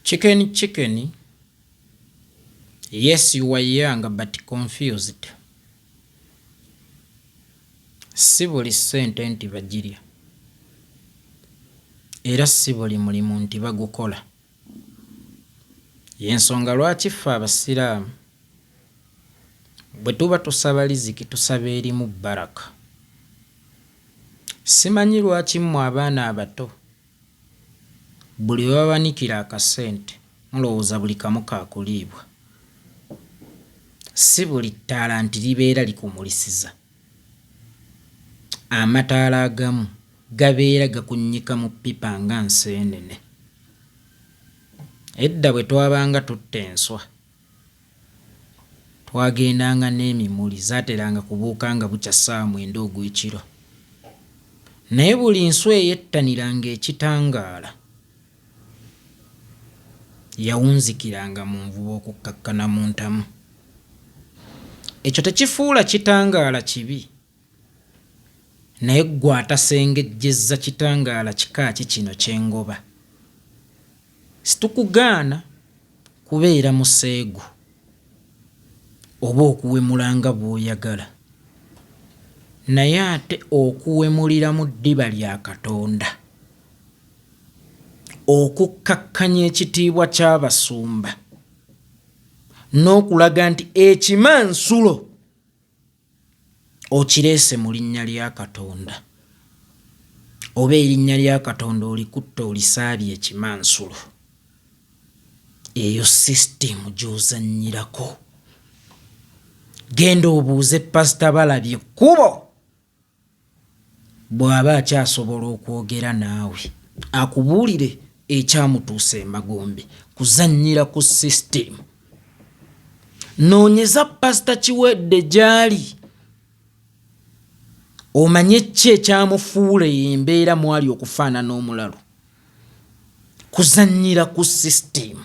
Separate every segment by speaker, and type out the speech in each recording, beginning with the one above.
Speaker 1: Chicken. Yes, you are young but confused. Si buli ssente nti bagirya. Era si buli mulimu nti bagukola. Y'ensonga lwaki ffe abasiraamu bwe tuba tusaba riziki tusaba erimu baraka. Simanyi lwaki mmwe abaana abato buli we babanikira akasente mulowooza buli kamu kaakuliibwa. Si buli ttaala nti libeera likumulisiza. Amataala agamu gabeera gakunnyika mu ppipa nga nseenene. Edda bwe twabanga tutta enswa twagendanga n'emimuli zaateranga kubuuka nga bukya ssaawa 9 ogw'ekiro. Naye buli nswa eyettaniranga ekitangaala yawunzikiranga mu nvuba okukkakkana mu ntamu. Ekyo tekifuula kitangaala kibi, naye ggwe atasengejjezza kitangaala kikaaki kino kyengoba. Situkugaana kubeera museegu oba okuwemulanga bw'oyagala, naye ate okuwemulira mu ddiba lya Katonda, okukkakkanya ekitiibwa ky'abasumba n'okulaga nti ekimansulo okireese mu linnya lya Katonda, oba erinnya lya Katonda olikutta olisaabye ekimansulo. Eyo sisitemu gy'ozannyirako. Genda obuuze Pasita Balabye kkubo bw'aba akyasobola okwogera naawe akubuulire ekyamutuusa emagombe kuzannyira ku sisitemu. Noonyeza Pasita Kiwedde gy'ali omanye ki ekyamufuula embeera mwali okufaanana omulalo. Kuzannyira ku sisitemu.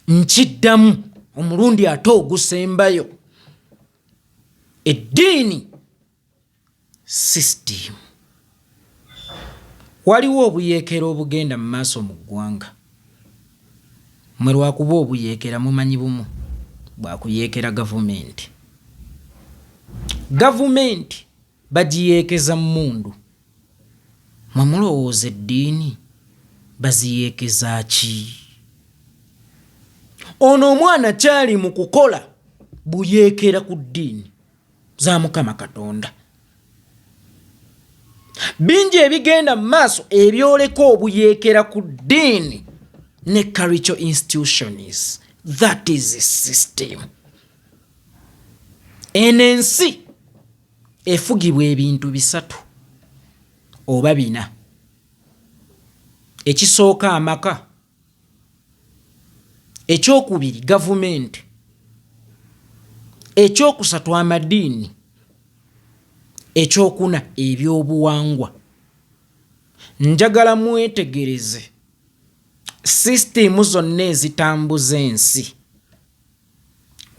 Speaker 1: Nkiddamu omulundi ate ogusembayo. Eddiini sisitemu. Waliwo obuyeekera obugenda mu maaso mu ggwanga. Mwe lwakuba obuyeekera mumanyi bumu bwakuyeekera gavumenti. Gavumenti bagiyeekeza mmundu. Mwe mulowooza eddiini baziyeekeza ki? Ono omwana kyali mu kukola buyeekera ku ddiini za Mukama Katonda. Bingi ebigenda mu maaso ebyoleka obuyeekera ku ddiini ne cultural institutions. That is a system. Eno ensi efugibwa ebintu bisatu oba bina. Ekisooka amaka, ekyokubiri gavumenti, ekyokusatu amadiini, ekyokuna ebyobuwangwa. Njagala mwetegereze sisitemu zonna ezitambuza ensi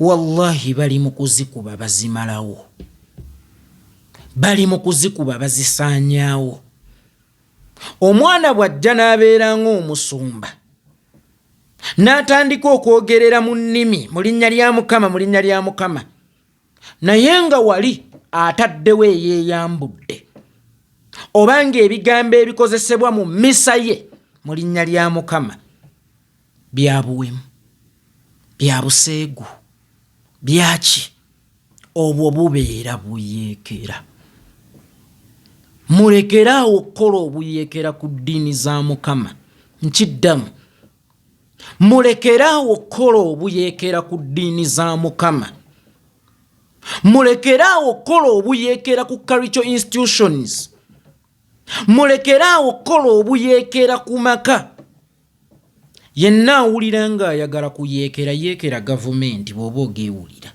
Speaker 1: wallahi bali mu kuzikuba bazimalawo, bali mu kuzikuba bazisaanyaawo. Omwana bw'ajja n'abeera ng'omusumba n'atandika okwogerera mu nnimi mu linnya lya Mukama, mu linnya lya Mukama, naye nga wali ataddewo eyeeyambudde obanga ebigambo ebikozesebwa mu mmisa ye mu linnya lya Mukama bya buwemu, bya buseegu, byaki, obwo bubeera buyeekera. Mulekeraawo okukola obuyeekera ku ddiini za Mukama. Nkiddamu, mulekeraawo okukola obuyeekera ku ddiini za Mukama. Mulekeraawo okukola obuyeekera ku cultural institutions. Mulekeraawo okukola obuyeekera ku maka. Yenna awulira ng'ayagala kuyeekera yeekera gavumenti bw'oba ogeewulira.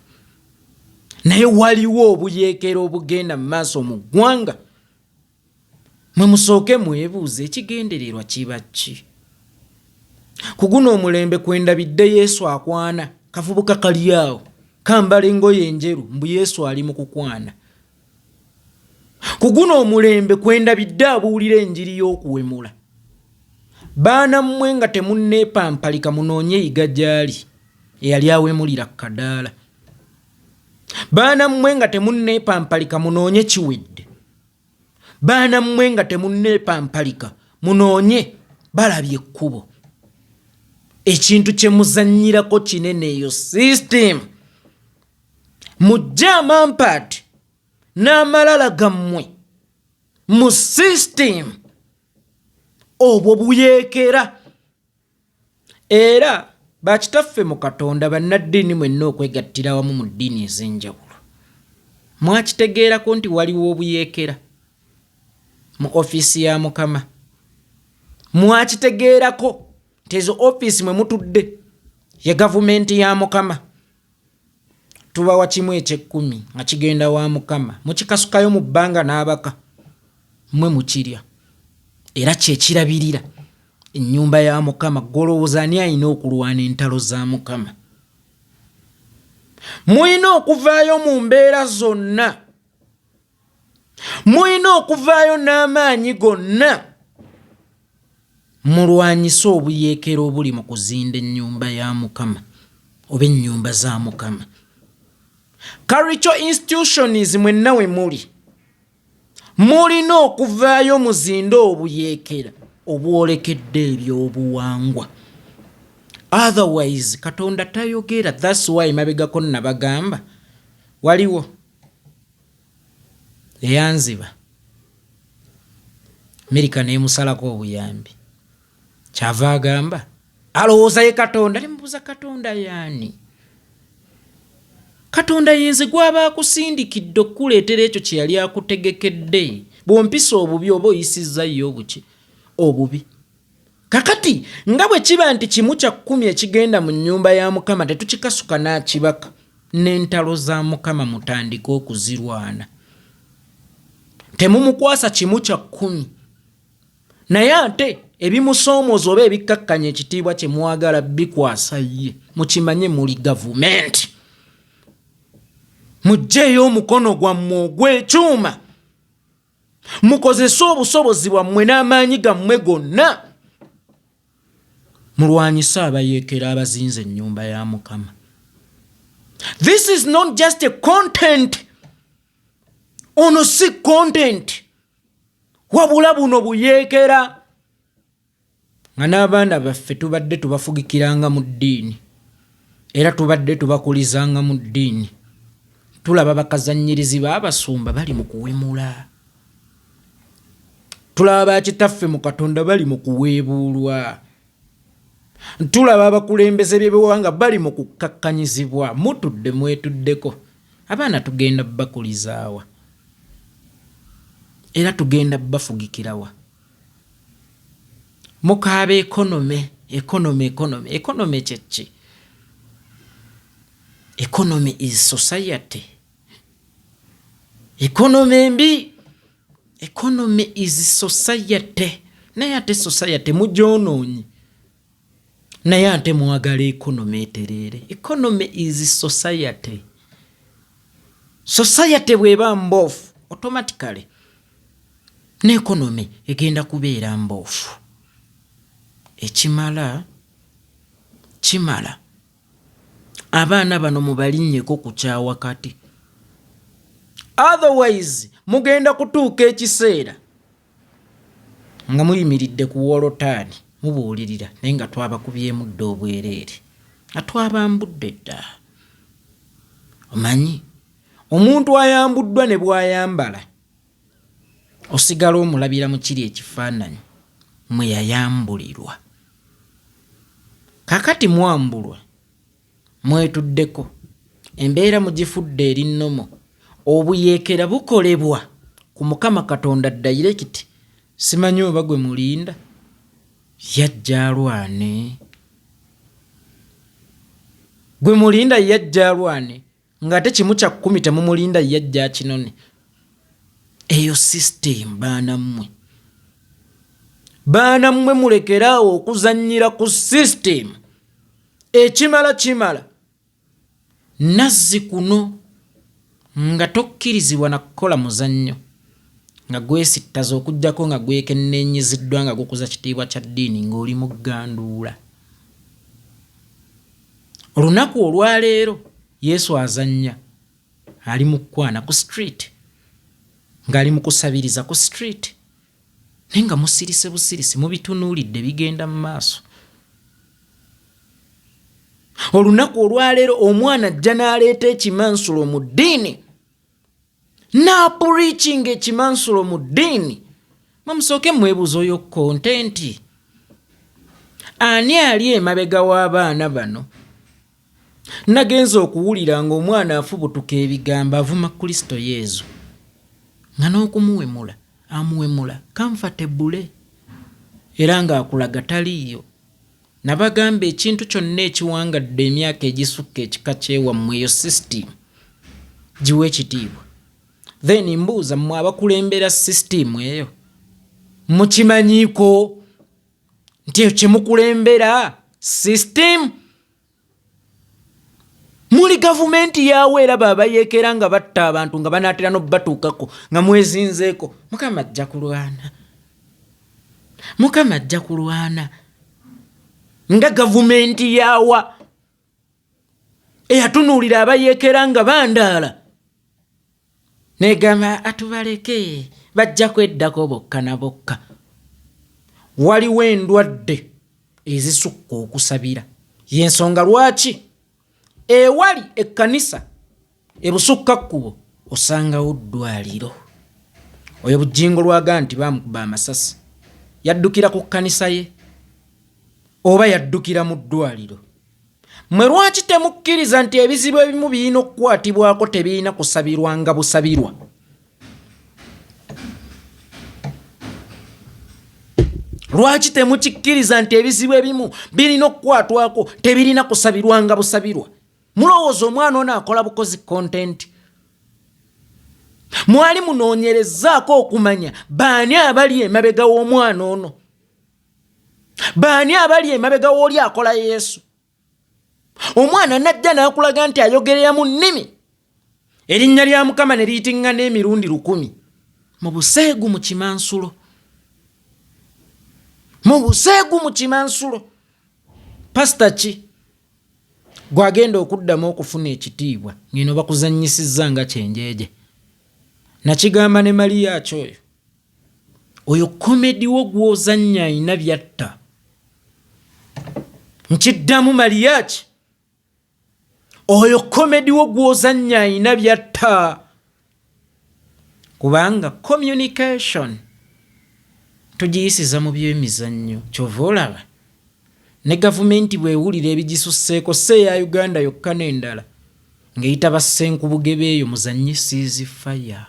Speaker 1: Naye waliwo obuyeekera obugenda mu maaso mu ggwanga. Mwe musooke mwebuuze ekigendererwa kiba ki? Ku guno omulembe kwendabidde Yesu akwana, kavubuka kali awo kambala engoye enjeru mbu Yesu ali mu kukwana. Ku guno omulembe kwendabidde abuulira enjiri y'okuwemula, baana mmwe nga temunneepampalika munoonye yiga gyali eyali awemulira kadaala. Baana mmwe nga temunneepampalika munoonye kiwedde. Baana mmwe nga temunneepampalika munoonye balabye ekkubo. Ekintu kye muzannyirako kinene eyo system. Mujje amampaati n'amalala gammwe mu system obwo buyeekera. Era bakitaffe mu Katonda bannaddiini mwenna okwegattira wamu mu ddiini ez'enjawulo. Mwakitegeerako nti waliwo obuyeekera mu ofiisi ya Mukama. Mwakitegeerako nti ezo ofiisi mwe mutudde ye gavumenti ya Mukama. Tubawa kimu eky'ekkumi nga kigenda wa Mukama. Mukikasukayo mu bbanga n'abaka. Mmwe mukirya. Era kyekirabirira ennyumba ya Mukama. Golowooza ani alina okulwana entalo za Mukama? Muyina okuvaayo mu mbeera zonna. Muyina okuvaayo n'amaanyi gonna. Mulwanyise obuyeekero obuli mu kuzinda ennyumba ya Mukama oba ennyumba za Mukama. Karicho institutions mwenna we muli. Mulina okuvaayo muzinde obuyeekera obwolekedde ebyobuwangwa. Otherwise Katonda tayogera. That's why mabegako nabagamba waliwo eyanziba Amerika neemusalako obuyambi. Kyava agamba alowooza ye Katonda. Nemubuuza Katonda yaani? Katonda yenze gwaba akusindikidde okuleetera ekyo kye yali akutegekedde. Bw'ompisa obubi oba oyisizza yo obuki obubi. Kakati nga bwe kiba nti kimu kya 10 ekigenda mu nnyumba ya Mukama tetukikasuka n'akibaka, n'entalo za Mukama mutandika okuzirwana. Temumukwasa kimu kya 10 naye ate ebimusoomooza oba ebikkakkanya ekitiibwa kye mwagala bikwasa ye. Mukimanye muli gavumenti. Mujjeeyo omukono gwammwe ogw'ekyuma. Mukozese obusobozi bwammwe n'amaanyi gammwe gonna. Mulwanyise abayeekera abazinze ennyumba ya Mukama. This is not just a content. Ono si content. Wabula buno buyeekera. Nga n'abaana baffe tubadde tubafugikiranga mu ddiini. Era tubadde tubakulizanga mu ddiini. Tulaba bakazannyirizi b'abasumba bali mu kuwemula. Tulaba bakitaffe mu Katonda bali mu kuweebuulwa. Tulaba abakulembeze b'ebiwanga bali mu kukkakkanyizibwa. Mutudde mwetuddeko. Abaana tugenda bakulizaawa. Era tugenda bafugikirawa. Mukaaba ekonome. Ekonome kyeki? Economy is society. Economy mbi. Economy is society. Naye ate society mugyonoonyi. Naye ate mwagala economy etereere. Economy is society. Society bw'eba mboofu automatically ne economy egenda kubeera mboofu. Ekimala kimala. Abaana bano mubalinnyeko ku kyawakati. Otherwise mugenda kutuuka ekiseera nga muyimiridde ku wolotaani mubuulirira naye nga twabakubyemu dda obwereere nga twabambudde dda. Omanyi omuntu ayambuddwa ne bw'ayambala osigala omulabira mu kiri ekifaananyi mwe yayambulirwa. Kakati mwambulwa mwetuddeko embeera mugifudde eri nnomo. Obuyeekera bukolebwa ku Mukama Katonda direct. Simanyi oba gwe mulinda yajja alwane. Gwe mulinda yajja alwane nga ate kimu kya 10 temumulinda yajja kinone. Eyo system baana mmwe mulekeraawo okuzannyira ku system. Ekimala kimala. Nazzi kuno nga tokkirizibwa na kukola muzannyo nga gwesittaza okujjako nga gwekenneenyeziddwa nga gukuza kitiibwa kya ddiini ng'oli mu gganduula. Olunaku olwaleero Yesu azannya ali mu kwana ku street ng'ali mu kusabiriza ku street naye nga musirise busirisi mubitunuulidde bigenda mu maaso. Olunaku olwaleero omwana ajja n'aleeta ekimansulo mu ddiini n'apuriikinga ekimansulo mu ddiini. Mumusooke mwebuuza oyo kontenti ani ali emabega w'abaana bano? Nagenza okuwulira ng'omwana afubutuka ebigambo avuma Kristo Yesu nga n'okumuwemula amuwemula comfortable era ng'akulaga taliiyo. Nabagamba ekintu kyonna ekiwangadde emyaka egisukka ekika kyewammwe eyo system giwe ekitiibwa. Then mbuuza mmwe abakulembera system eyo mukimanyiiko nti ekyo kyemukulembera system? Muli gavumenti yawe era baba yeekera nga batta abantu nga banaatera n'obatuukako nga mwezinzeeko. Mukama ajja kulwana. Mukama ajja kulwana. Nga gavumenti yawa eyatunuulira abayeekera nga bandaala negamba atubaleke bajja kweddako bokka na bokka. Waliwo endwadde ezisukka okusabira. Y'ensonga lwaki ewali ekkanisa ebusukka kkubo osangawo ddwaliro. Oyo bujjingo lwaga nti baamukuba amasasi yaddukira ku kkanisa ye oba yaddukira mu ddwaliro. Mmwe lwaki temukkiriza nti ebizibu ebimu birina okukwatibwako tebirina kusabirwa nga busabirwa? Lwaki temukikkiriza nti ebizibu ebimu birina okukwatwako tebirina kusabirwa nga busabirwa? Mulowooza omwana ono akola bukozi content? Mwali munoonyerezaako okumanya baani abali emabega w'omwana ono? Baani abali emabega w'oli akola Yesu? Omwana najja n'akulaga nti ayogerera mu nnimi erinnya lya Mukama ne liyitiŋŋana emirundi 100 mu buseegu mu kimansulo. Mu buseegu mu kimansulo. Pasita ki gwagenda okuddamu okufuna ekitiibwa ng'eno bakuzannyisizza nga kyenjeje? Nakigamba ne Mariya kyoyo oyo komedi wo gw'ozannya ayina byatta. Nkiddamu Mariya ki oyo komedi wo gw'ozannya ayina byatta. Kubanga communication tugiyisiza mu by'emizannyo. Kyova olaba ne gavumenti bwewulira ebigisusseeko se ya Uganda yokka n'endala ng'eyita bassenkubuge beeyo muzannye ceasefire.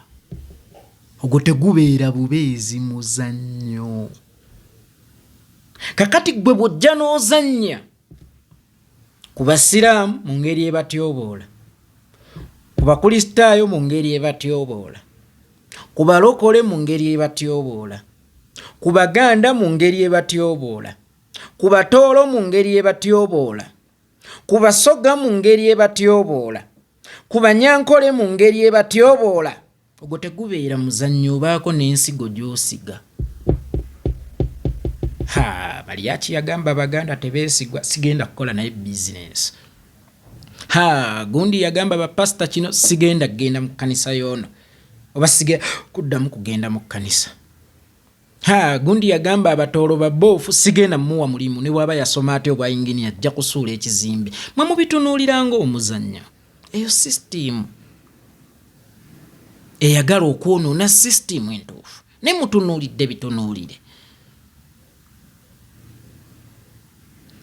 Speaker 1: Ogwo tegubeera bubeezi muzannyo. Kakati gwe bw'ojja n'ozannya ku basiraamu mu ngeri ebatyoboola, ku bakristaayo mu ngeri ebatyoboola, ku balokole mu ngeri ebatyoboola, ku baganda mu ngeri ebatyoboola, ku batoolo mu ngeri ebatyoboola, ku basoga mu ngeri ebatyoboola, ku banyankole mu ngeri ebatyoboola, ogwo tegubeera muzannyo obaako n'ensigo gy'osiga. Baliaki yagamba Baganda tebeesigwa sigenda kukola naye bizinesi. Gundi yagamba bapasita kino sigenda kugenda mu kkanisa yoono oba sigenda kuddamu kugenda mu kkanisa. Gundi yagamba abatoolo baboofu sigenda muwa mulimu ne bw'aba yasoma ate obwa yingini ajja kusuula ekizimbe. Mwe mubitunuulira ng'omuzannyo. Eyo sisitimu eyagala okwonoona sisitimu entuufu. Ne mutunuulidde bitunuulire.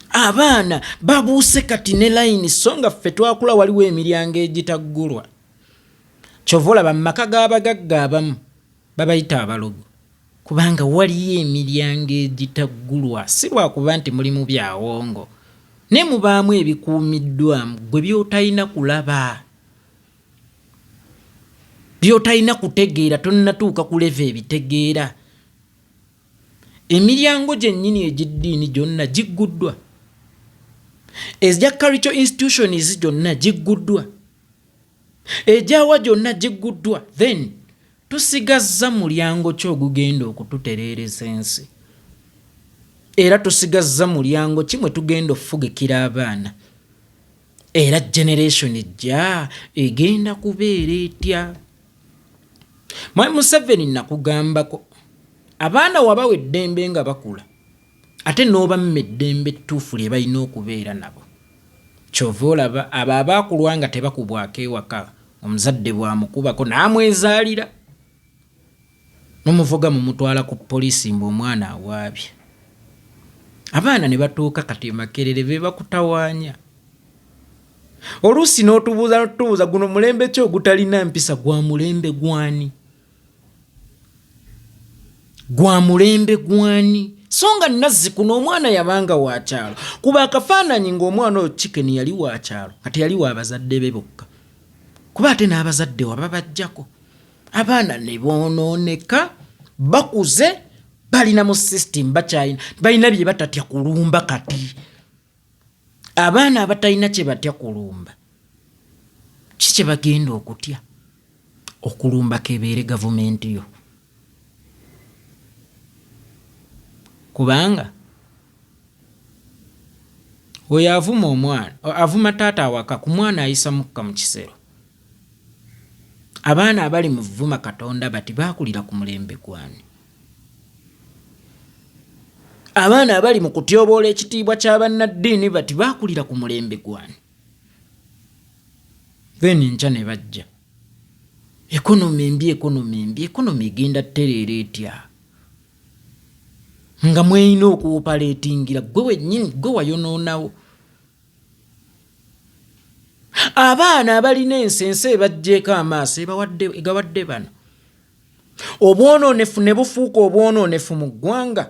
Speaker 1: Abaana babuuse kati ne layini so nga ffe twakula waliwo emiryango egitaggulwa. Kyova olaba mu maka g'abagagga abamu babayita abalogo kubanga waliyo emiryango egitaggulwa, si lwakuba nti muli mu byawongo ne mubaamu ebikuumiddwamu gwe by'otalina kulaba, by'otalina kutegeera, tonnatuuka ku leva ebitegeera. Emiryango gyennyini egiddiini gyonna gigguddwa. Ezja cultural institutions gyonna gigguddwa. Ejawa gyonna gigguddwa. Then tusigazza mulyango ki ogugenda okututereereza ensi era tusigazza mulyango ki mwe tugenda okufugikira abaana era generation ejja egenda kubeera etya. Mwami Museveni nakugambako abaana wabawa eddembe nga bakula ate n'obamma eddembe ettuufu lye balina okubeera nabo. Kyova olaba abo abaakulwa nga tebakubwako ewaka omuzadde bwamukubako n'amwezaalira n'omuvuga mumutwala ku poliisi ng'omwana awaabye. Abaana ne batuuka kati Makerere be bakutawaanya. Oluusi n'otubuuza guno mulembe ki ogutalina mpisa gwa mulembe gwani? Gwa mulembe gwani? So nga Nazzikuno omwana yabanga wa kyalo kuba akafaananyi ng'omwana oyo Chicken yali wa kyalo kati yali wa bazadde be bokka kuba ate n'abazadde waba bajjako. Abaana ne boonooneka bakuze balina mu system bakyayina balina bye batatya kulumba kati. Abaana abatalina kye batya kulumba ki kye bagenda okutya? Okulumba kebeere gavumenti yo. Kubanga oyo avuma omwana avuma taata awaka ku mwana ayisa mukka mu kisero. Abaana abali mu vuma Katonda bati baakulira ku mulembe gwani? Abaana abali mu kutyoboola ekitiibwa ky'abannaddiini bati baakulira ku mulembe gwani? Then nkya ne bajja ekonomi embi egenda ttereera etya nga mweyina okuwopaleetingira gwe wennyini gwe wayonoonawo. Abaana abalina ensense ebajjeeko amaaso egawadde bano obwonoonefu ne bufuuka obwonoonefu mu ggwanga.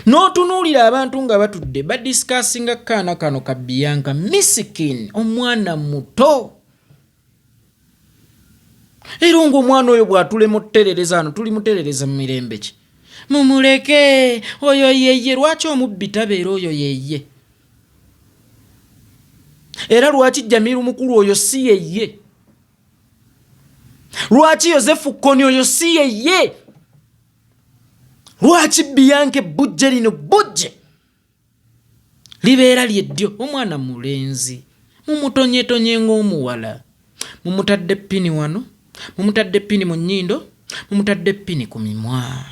Speaker 1: N'otunuulira abantu nga batudde badisikasinga kaana kano ka Bianca Misikini omwana muto. Era ng'omwana oyo bw'atulema otuterereza ano tulimuterereza mu mirembe ki? Mumuleke oyo yeye. Lwaki omubbi tabeera oyo yeye? Era lwaki Jamiru mukulu oyo si yeye? Lwaki Yozefu Kony oyo si yeye? Lwaki Bianca bujje lino bujje libeera lyeddyo? Omwana mulenzi mumutonyetonye ng'omuwala, mumutadde pini wano, mumutadde pini mu nnyindo, mumutadde pini ku mimwa.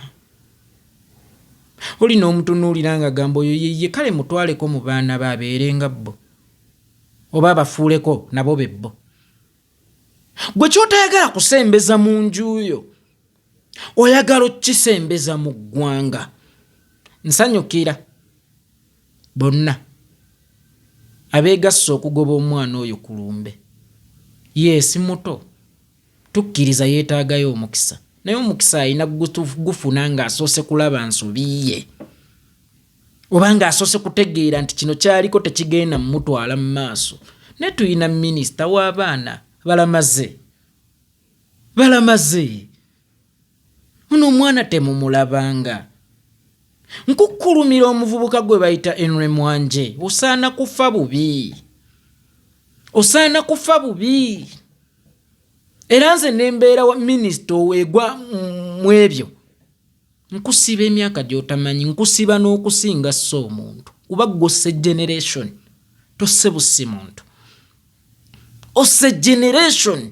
Speaker 1: Oli n'omutunuulira nga gamba oyo yeye, kale mutwaleko mu baana babeerenga bbo oba abafuuleko nabo bebbo. Gwe ky'otayagala kusembeza mu nju yo oyagala okisembeza mu ggwanga. Nsanyukira bonna abeegasse okugoba omwana oyo ku lumbe. Yes muto tukkiriza yeetaagayo omukisa naye omukisa alina gufuna ng'asoose kulaba nsobi ye oba ng'asoose kutegeera nti kino kyaliko tekigenda mumutwala mu maaso. Ne tuyina minisita w'abaana balamaze ono omwana temumulabanga. Nkukkulumira omuvubuka gwe bayita Henry Mwanje. Osaana kufa bubi. Era nze nembeera wa minisita oweegwa mu ebyo nkusiba emyaka gy'otamanyi, nkusiba n'okusinga so omuntu kuba gosse generation tosse busi muntu osse generation.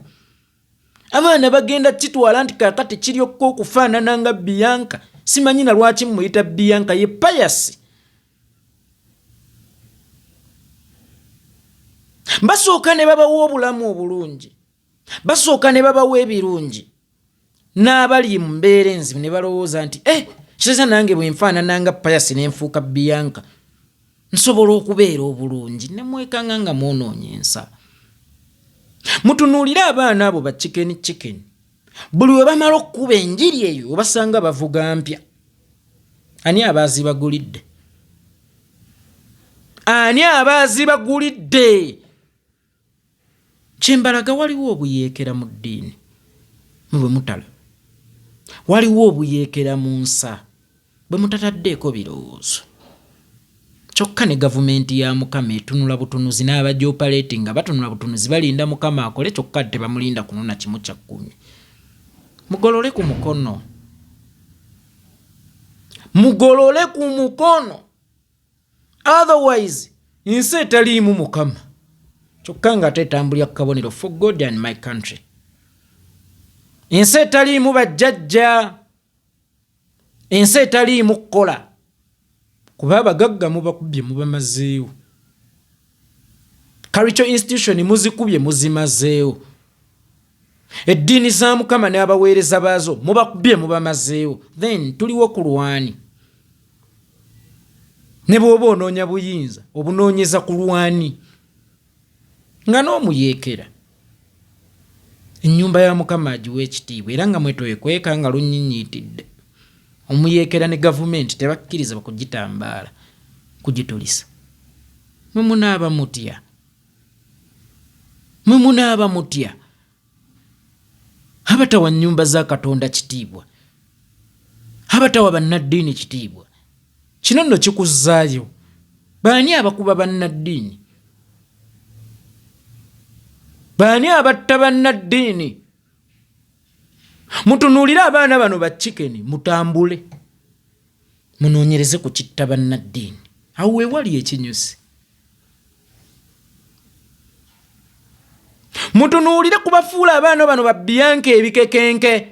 Speaker 1: Abaana bagenda kitwala nti kakati kiryokko okufaanana nga Bianca. Simanyi na lwaki muyita Bianca, ye payasi. Basooka ne babawa obulamu obulungi, basooka ne babawa ebirungi, n'abali mu mbeera enzibu ne balowooza nti kitegeeza nange bwe nfaanana nga payasi ne nfuuka Bianca nsobola okubeera obulungi. Ne mwekanga nga mwonoonye ensa. Mutunuulire abaana abo ba chicken buli we bamala okkuba enjiri eyo obasanga bavuga mpya. Ani abaazibagulidde? Kyembalaga waliwo obuyeekera mu ddiini bwe mutala, waliwo obuyeekera mu nsa bwe mutataddeeko birowoozo. Kyokka ne gavumenti ya Mukama etunula butunuzi n'abajja opaleti nga batunula butunuzi balinda Mukama akole, kyokka tebamulinda kunona kimu kya 10. mugolole ku mukono. Mugolole ku mukono. Otherwise, insi etaliimu Mukama. Kyokka nga ate etambulira ku kabonero for God and my country. Insi etaliimu bajjajja. Insi etaliimu kukola. Kuba abagagga mubakubye mubamazeewo. Cultural institution muzikubye muzimazeewo. Eddiini za Mukama n'abaweereza baazo mubakubye mubamazeewo. Then tuliwo ku lwani. Ne bw'oba onoonya buyinza obunoonyeza ku lwani nga n'omuyeekera. Ennyumba ya Mukama agiwa ekitiibwa era nga mwetwekweka nga lunnyinnyiitidde. Omuyeekera ne gavumenti tebakkiriza bakugitambaala kugitulisa. Mwe munaaba mutya. Mwe munaaba mutya. Abatawa nnyumba za Katonda kitiibwa. Abatawa bannaddiini kitiibwa. Kino nno kikuzzaayo. Baani abakuba bannaddiini? Baani abatta bannaddiini? Mutunuulire abaana bano ba chicken mutambule. Munoonyereze ku kitta bannaddiini. Awo wewali ekinyusi. Mutunuulire kubafuula abaana bano ba Bianca ebikekenke.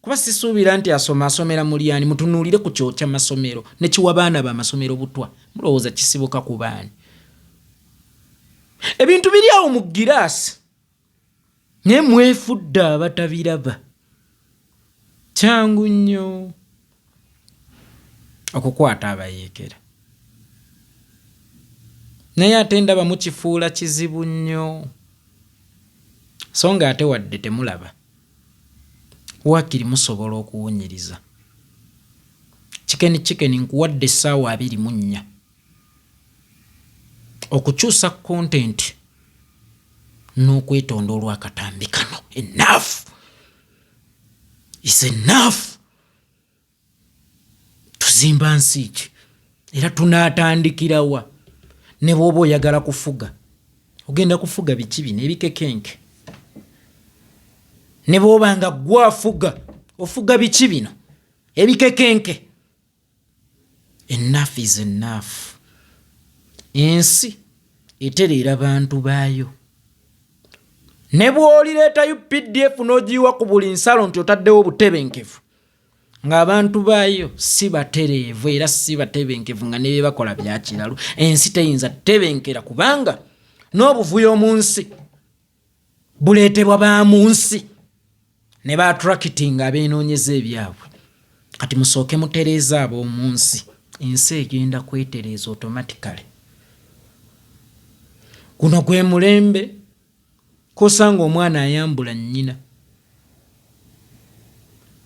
Speaker 1: Kuba sisuubira nti asomera mulyani. Mutunuulire ku kyokya masomero ne kiwa baana ba masomero butwa. Mulowooza kisibuka ku baani. Ebintu biri awo mu giraasi. Ne mwefudde abatabiraba. Kyangu nnyo okukwata abayeekera. Naye ate ndaba mukifuula kizibu nnyo. So nga ate wadde temulaba. Waakiri musobola okuwunyiriza. Chicken nkuwadde essaawa 24 okukyusa content n'okwetonda olw'akatambi kano. Enough is enough. Tuzimba nsi ki era tunaatandikirawa. Ne bw'oba oyagala kufuga ogenda kufuga biki bino ebikekenke. Ne bw'oba nga gwafuga ofuga biki bino ebikekenke. Enough is enough. Ensi etereera bantu baayo. Ne bw'olireetayo PDF n'ogiwa ku buli nsalo nti otaddewo butebenkevu ng'abantu baayo si batereevu era si batebenkevu nga ne bye bakola bya kiralu. Ensi teyinza tebenkera kubanga n'obuvuyo mu nsi buleetebwa ba mu nsi ne baattrakitinga abeenoonyeza ebyabwe. Kati musooke mutereeza ab'omu nsi. Ensi egenda kwetereeza automatically. Guno gwe mulembe kosanga omwana ayambula nnyina.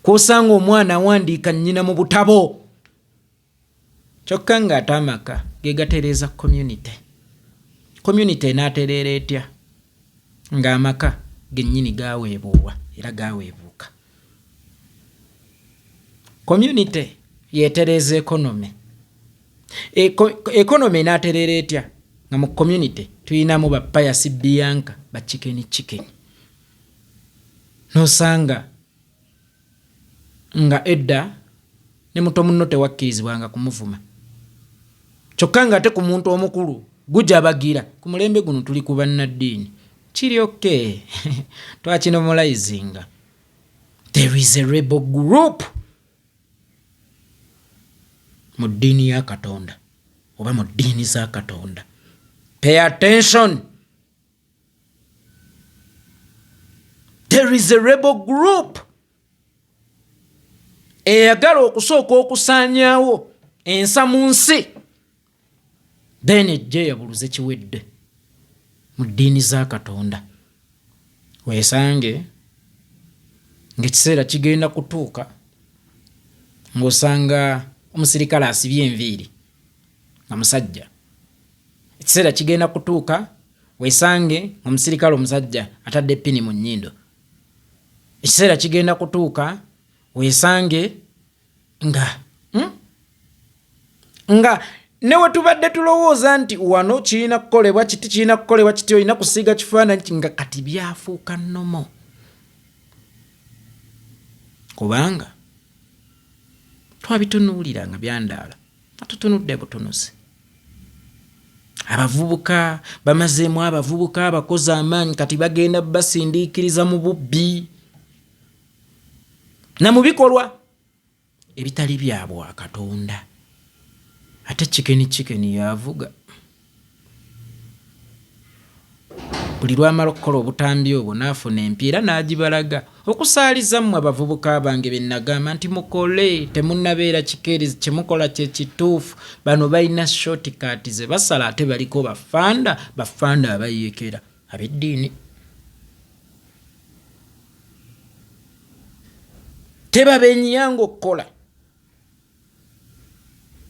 Speaker 1: Kosanga omwana awandiika nnyina mu butabo. Kyokka ng'ate amaka ge gatereeza community. Community enaatereera etya? Ng'amaka gennyini gaaweebuulwa era gaaweebuuka. Community yeetereeza economy. Economy enaatereera etya? Nga mu community tuyinamu ba Pius Bianca ba chicken. Nosanga nga edda ne muto munno tewakkirizibwanga kumuvuma. Kyokka nga ate ku muntu omukulu gujabagira. Ku mulembe guno tuli ku bannaddiini. Kiri okay. Twakinomolayzinga. There is a rebel group mu ddiini ya Katonda oba mu ddiini za Katonda. Pay attention. There is a rebel group eyagala okusooka okusaanyaawo ensa mu nsi. Then ejje yabuluze kiwedde mu ddiini za Katonda. Weesange ng'ekiseera kigenda kutuuka ng'osanga omusirikale asibye enviiri nga musajja. Ekiseera kigenda kutuuka weesange omusirikale omusajja atadde ppini mu nnyindo. Ekiseera kigenda kutuuka weesange nga newe tubadde tulowooza nti wano kirina kukolebwa kiti kirina kukolebwa kiti olina kusiiga kifaananyi nga kati byafuuka nnomo. kubanga twabitunuulira nga byandaala atutunudde butunuzi. Abavubuka bamazeemu abavubuka abakozi amaanyi kati bagenda basindiikiriza mu bubbi na mu bikolwa ebitali bya bwa Katonda. Ate chikeni yavuga. Buli lwamala okukola obutambi obwo n'afuna empiira n'agibalaga okusaaliza mmwe abavubuka bange be nagamba nti mukole temunnabeera kikeerezi kyemukola kye kituufu. Bano balina shortcut ze basala ate baliko bafanda abayeekera ab'eddiini. Tebabenyianga okukola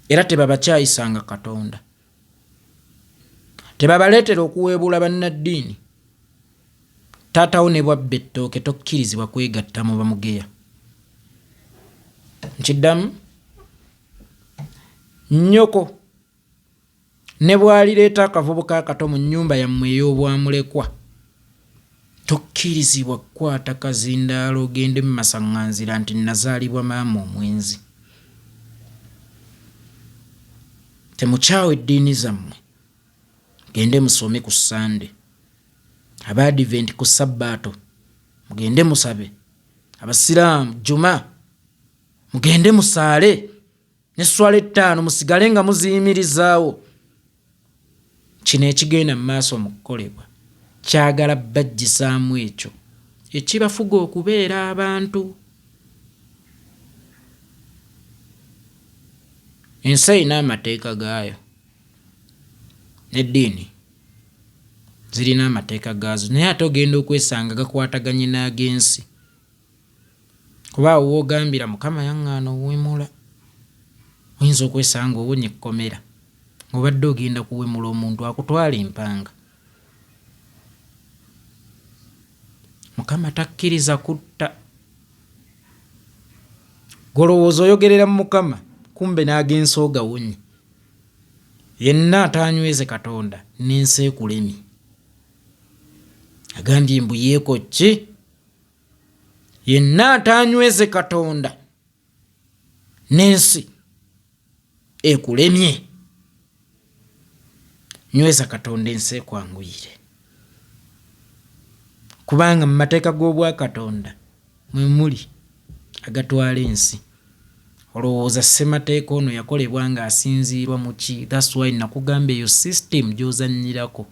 Speaker 1: era tebabakyayisanga Katonda. Tebabaleetera okuweebula bannaddiini. Taatawo ne bwabba ettooke tokkirizibwa kwegatta mu bamugeya. Nkiddamu, nnyoko ne bw'alireeta akavubuka akato mu nnyumba yammwe ey'obwamulekwa, tokkirizibwa kukwata kazindaalo ogende mu masaŋŋanzira nti nazaalibwa maama omwenzi. Temukyawe eddiini zammwe. Mugende musome ku Sande, Abadiventi ku Sabbaato mugende musabe, Abasiraamu Juma mugende musaale, n'esswala 5 musigale nga muziyimirizaawo. Kino ekigenda mu maaso mu kukolebwa kyagala bajjisaamu ekyo ekibafuga okubeera abantu. Ensi erina amateeka gaayo n'eddiini zirina amateeka gaazo, naye ate ogenda okwesanga gakwataganye n'ag'ensi. Kuba awo woogambira Mukama yaŋŋaana owemula, oyinza okwesanga owonye ekkomera ng'obadde ogenda kuwemula omuntu akutwala empanga. Mukama takkiriza kutta. Golowooza oyogerera mu Mukama kumbe n'ag'ensi ogawonye. Yenna ataanyweze Katonda n'ensi ekulemye. Agambye mbu yeeko ki? Yenna ataanyweze Katonda n'ensi ekulemye. Nyweza Katonda ensi ekwanguyire. Kubanga mu mateeka g'obwa Katonda mwe muli agatwala ensi. Olowooza ssemateeka ono yakolebwa nga asinziirwa mu ki? That's why nakugamba eyo system gy'ozannyirako.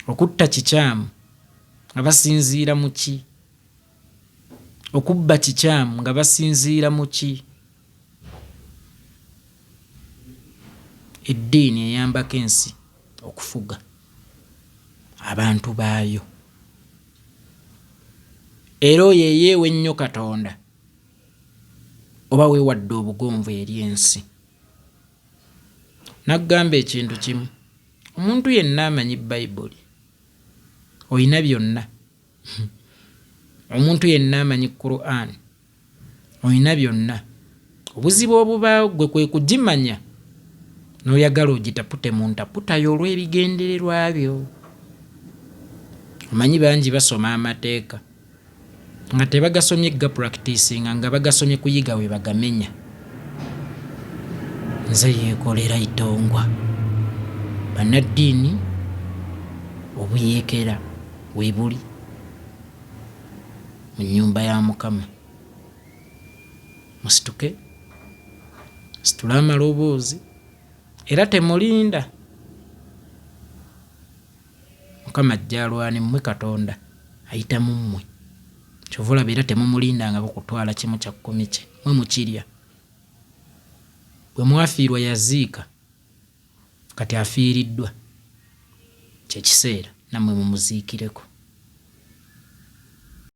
Speaker 1: Okutta kikyamu nga basinziira mu ki? Okubba kikyamu nga basinziira mu ki? Eddiini eyambako ensi okufuga abantu baayo. Era oyo eyeewa ennyo Katonda oba weewadde obugonvu eri ensi. Naggamba ekintu kimu, omuntu yenna amanyi Bayibuli oyina byonna. Omuntu yenna amanyi Quran oyina byonna. Obuzibu obubaawo gwe kwe kugimanya n'oyagala ogitapute mu ntaputayo olw'ebigendererwa byo. Omanyi bangi basoma amateeka nga tebagasomye ga practicinga, nga bagasomye kuyiga we bagamenya. Nze yeekolera itongwa. Bannaddiini obuyeekera we buli mu nnyumba ya Mukama. Musituke, situla amaloboozi era temulinda. Mukama ajja alwane mmwe, Katonda ayita mu mmwe. Kyova olaba era temumulinda nga bukutwala kimu kya 10 kye, mwe mukirya. Bwe mwafiirwa yaziika kati afiiriddwa, kyekiseera nammwe mumuziikireko.